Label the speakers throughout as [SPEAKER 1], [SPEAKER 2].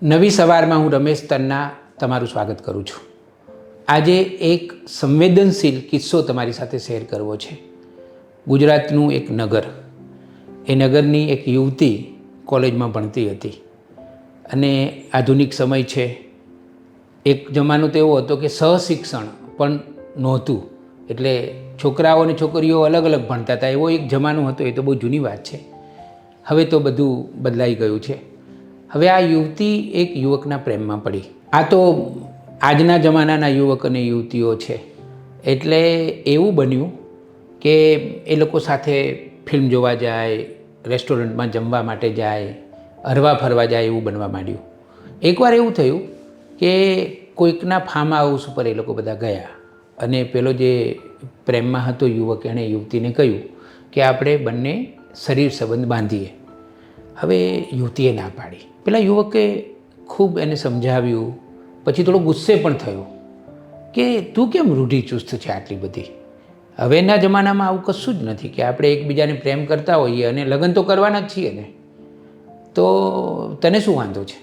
[SPEAKER 1] નવી સવારમાં હું રમેશ તન્ના તમારું સ્વાગત કરું છું. આજે એક સંવેદનશીલ કિસ્સો તમારી સાથે શેર કરવો છે. ગુજરાતનું એક નગર, એ નગરની એક યુવતી કોલેજમાં ભણતી હતી અને આધુનિક સમય છે. એક જમાનો તો એવો હતો કે સહશિક્ષણ પણ નહોતું, એટલે છોકરાઓ અને છોકરીઓ અલગ અલગ ભણતા હતા. એવો એક જમાનો હતો. એ તો બહુ જૂની વાત છે. હવે તો બધું બદલાઈ ગયું છે. હવે આ યુવતી એક યુવકના પ્રેમમાં પડી. આ તો આજના જમાનાના યુવક અને યુવતીઓ છે. એટલે એવું બન્યું કે એ લોકો સાથે ફિલ્મ જોવા જાય, રેસ્ટોરન્ટમાં જમવા માટે જાય, હરવા ફરવા જાય, એવું બનવા માંડ્યું. એકવાર એવું થયું કે કોઈકના ફાર્મ હાઉસ ઉપર એ લોકો બધા ગયા અને પેલો જે પ્રેમમાં હતો યુવક, એણે યુવતીને કહ્યું કે આપણે બંને શરીર સંબંધ બાંધીએ. હવે યુવતીએ ના પાડી. પેલા યુવકે ખૂબ એને સમજાવ્યું, પછી થોડો ગુસ્સે પણ થયો કે તું કેમ રૂઢિચુસ્ત છે આટલી બધી. હવેના જમાનામાં આવું કશું જ નથી કે આપણે એકબીજાને પ્રેમ કરતા હોઈએ અને લગ્ન તો કરવાના જ છીએ ને, તો તને શું વાંધો છે.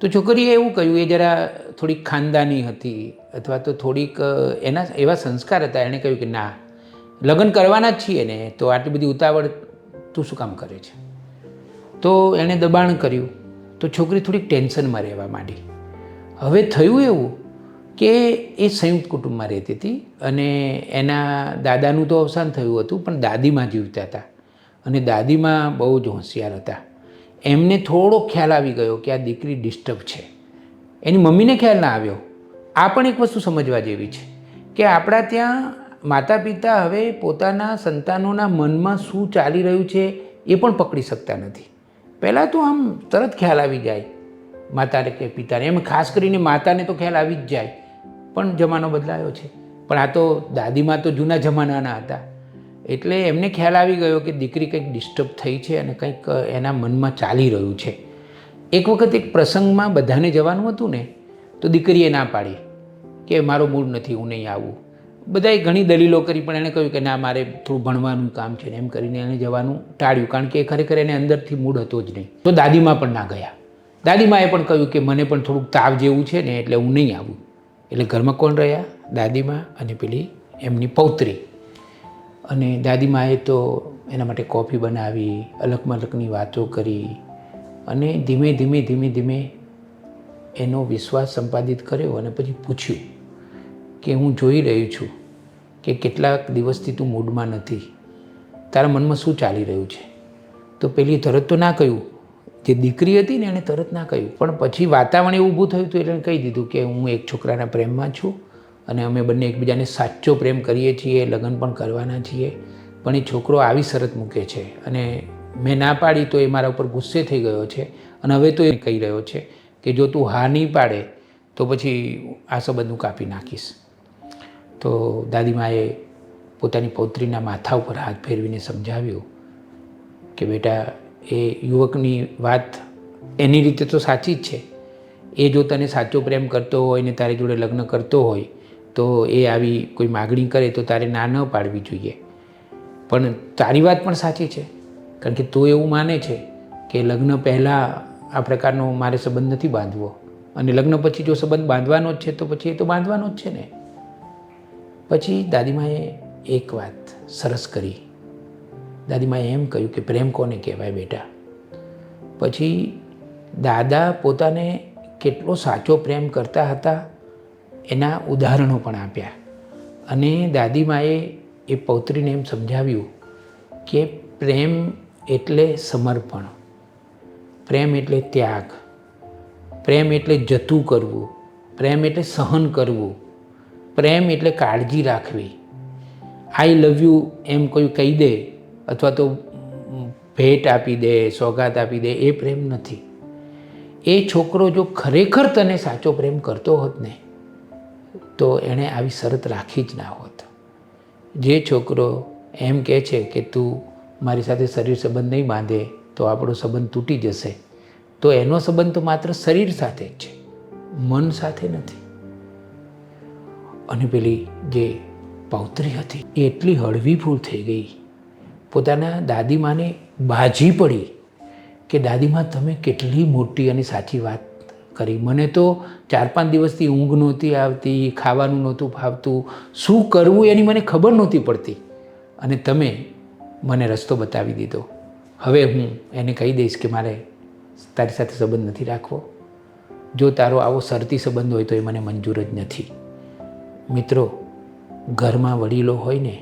[SPEAKER 1] તો છોકરીએ એવું કહ્યું, એ જરા થોડીક ખાનદાની હતી અથવા તો થોડીક એના એવા સંસ્કાર હતા. એણે કહ્યું કે ના, લગ્ન કરવાના જ છીએ ને, તો આટલી બધી ઉતાવળ તું શું કામ કરે છે. તો એણે દબાણ કર્યું. તો છોકરી થોડીક ટેન્શનમાં રહેવા માંડી. હવે થયું એવું કે એ સંયુક્ત કુટુંબમાં રહેતી હતી અને એના દાદાનું તો અવસાન થયું હતું, પણ દાદીમાં જીવતા હતા અને દાદીમાં બહુ જ હોશિયાર હતા. એમને થોડો ખ્યાલ આવી ગયો કે આ દીકરી ડિસ્ટર્બ છે. એની મમ્મીને ખ્યાલ ના આવ્યો. આ પણ એક વસ્તુ સમજવા જેવી છે કે આપણા ત્યાં માતા પિતા હવે પોતાના સંતાનોના મનમાં શું ચાલી રહ્યું છે એ પણ પકડી શકતા નથી. પહેલાં તો આમ તરત ખ્યાલ આવી જાય માતાને કે પિતાને, એમ ખાસ કરીને માતાને તો ખ્યાલ આવી જ જાય. પણ જમાનો બદલાયો છે. પણ આ તો દાદીમાં તો જૂના જમાનાના હતા, એટલે એમને ખ્યાલ આવી ગયો કે દીકરી કંઈક ડિસ્ટર્બ થઈ છે અને કંઈક એના મનમાં ચાલી રહ્યું છે. એક વખત એક પ્રસંગમાં બધાને જવાનું હતું ને, તો દીકરીએ ના પાડી કે મારો મૂડ નથી, હું નહીં આવું. બધાએ ઘણી દલીલો કરી, પણ એણે કહ્યું કે ના, મારે થોડું ભણવાનું કામ છે ને, એમ કરીને એને જવાનું ટાળ્યું, કારણ કે ખરેખર એને અંદરથી મૂડ હતો જ નહીં. તો દાદીમાં પણ ના ગયા. દાદીમાએ પણ કહ્યું કે મને પણ થોડુંક તાવ જેવું છે ને, એટલે હું નહીં આવું. એટલે ઘરમાં કોણ રહ્યા? દાદીમા અને પેલી એમની પૌત્રી. અને દાદીમાએ તો એના માટે કોફી બનાવી, અલગ મલકની વાતો કરી અને ધીમે ધીમે એનો વિશ્વાસ સંપાદિત કર્યો અને પછી પૂછ્યું કે હું જોઈ રહી છું કે કેટલાક દિવસથી તું મૂડમાં નથી, તારા મનમાં શું ચાલી રહ્યું છે. તો પેલી તરત તો ના કહ્યું, જે દીકરી હતી ને એણે તરત ના કહ્યું, પણ પછી વાતાવરણ એવું ઊભું થયું તો એટલે કહી દીધું કે હું એક છોકરાના પ્રેમમાં છું અને અમે બંને એકબીજાને સાચો પ્રેમ કરીએ છીએ, લગ્ન પણ કરવાના છીએ, પણ એ છોકરો આવી શરત મૂકે છે અને મેં ના પાડી તો એ મારા ઉપર ગુસ્સે થઈ ગયો છે અને હવે તો એ કહી રહ્યો છે કે જો તું હા નહીં પાડે તો પછી આ સંબંધ હું કાપી નાખીશ. તો દાદીમાએ પોતાની પૌત્રીના માથા ઉપર હાથ ફેરવીને સમજાવ્યું કે બેટા, એ યુવકની વાત એની રીતે તો સાચી જ છે. એ જો તને સાચો પ્રેમ કરતો હોય ને તારી જોડે લગ્ન કરતો હોય તો એ આવી કોઈ માગણી કરે તો તારે ના ન પાડવી જોઈએ. પણ તારી વાત પણ સાચી છે, કારણ કે તું એવું માને છે કે લગ્ન પહેલાં આ પ્રકારનો મારે સંબંધ નથી બાંધવો અને લગ્ન પછી જો સંબંધ બાંધવાનો જ છે તો પછી એ તો બાંધવાનો જ છે ને. પછી દાદીમાએ એક વાત સરસ કરી. દાદીમાએ એમ કહ્યું કે પ્રેમ કોને કહેવાય બેટા. પછી દાદા પોતાને કેટલો સાચો પ્રેમ કરતા હતા એના ઉદાહરણો પણ આપ્યા અને દાદીમાએ એ પૌત્રીને એમ સમજાવ્યું કે પ્રેમ એટલે સમર્પણ, પ્રેમ એટલે ત્યાગ, પ્રેમ એટલે જતું કરવું, પ્રેમ એટલે સહન કરવું, પ્રેમ એટલે કાળજી રાખવી. આઈ લવ યુ એમ કોઈ કહી દે અથવા તો ભેટ આપી દે, સોગાત આપી દે, એ પ્રેમ નથી. એ છોકરો જો ખરેખર તને સાચો પ્રેમ કરતો હોત ને તો એણે આવી શરત રાખી જ ના હોત. જે છોકરો એમ કહે છે કે તું મારી સાથે શરીર સંબંધ નહીં બાંધે તો આપણો સંબંધ તૂટી જશે, તો એનો સંબંધ તો માત્ર શરીર સાથે જ છે, મન સાથે નથી. અને પેલી જે પૌત્રી હતી એ એટલી હળવી ફૂલ થઈ ગઈ, પોતાના દાદીમાને બાજી પડી કે દાદીમા, તમે કેટલી મોટી અને સાચી વાત કરી. મને તો 4-5 દિવસથી ઊંઘ નહોતી આવતી, ખાવાનું નહોતું ફાવતું, શું કરવું એની મને ખબર નહોતી પડતી. અને તમે મને રસ્તો બતાવી દીધો. હવે હું એને કહી દઈશ કે મારે તારી સાથે સંબંધ નથી રાખવો. જો તારો આવો શરતી સંબંધ હોય તો એ મને મંજૂર જ નથી. મિત્રો, ઘરમાં વડીલો હોય ને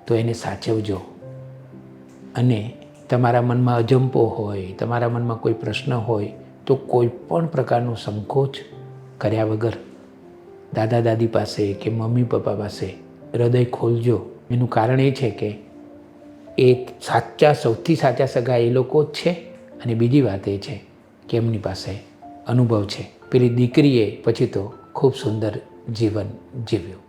[SPEAKER 1] તો એને સાચવજો. અને તમારા મનમાં અજંપો હોય, તમારા મનમાં કોઈ પ્રશ્ન હોય તો કોઈ પણ પ્રકારનો સંકોચ કર્યા વગર દાદા દાદી પાસે કે મમ્મી પપ્પા પાસે હૃદય ખોલજો. એનું કારણ એ છે કે સૌથી સાચા સગા એ લોકો જ છે. અને બીજી વાત એ છે કે એમની પાસે અનુભવ છે. પેલી દીકરીએ પછી તો ખૂબ સુંદર જીવન જીવ્યું.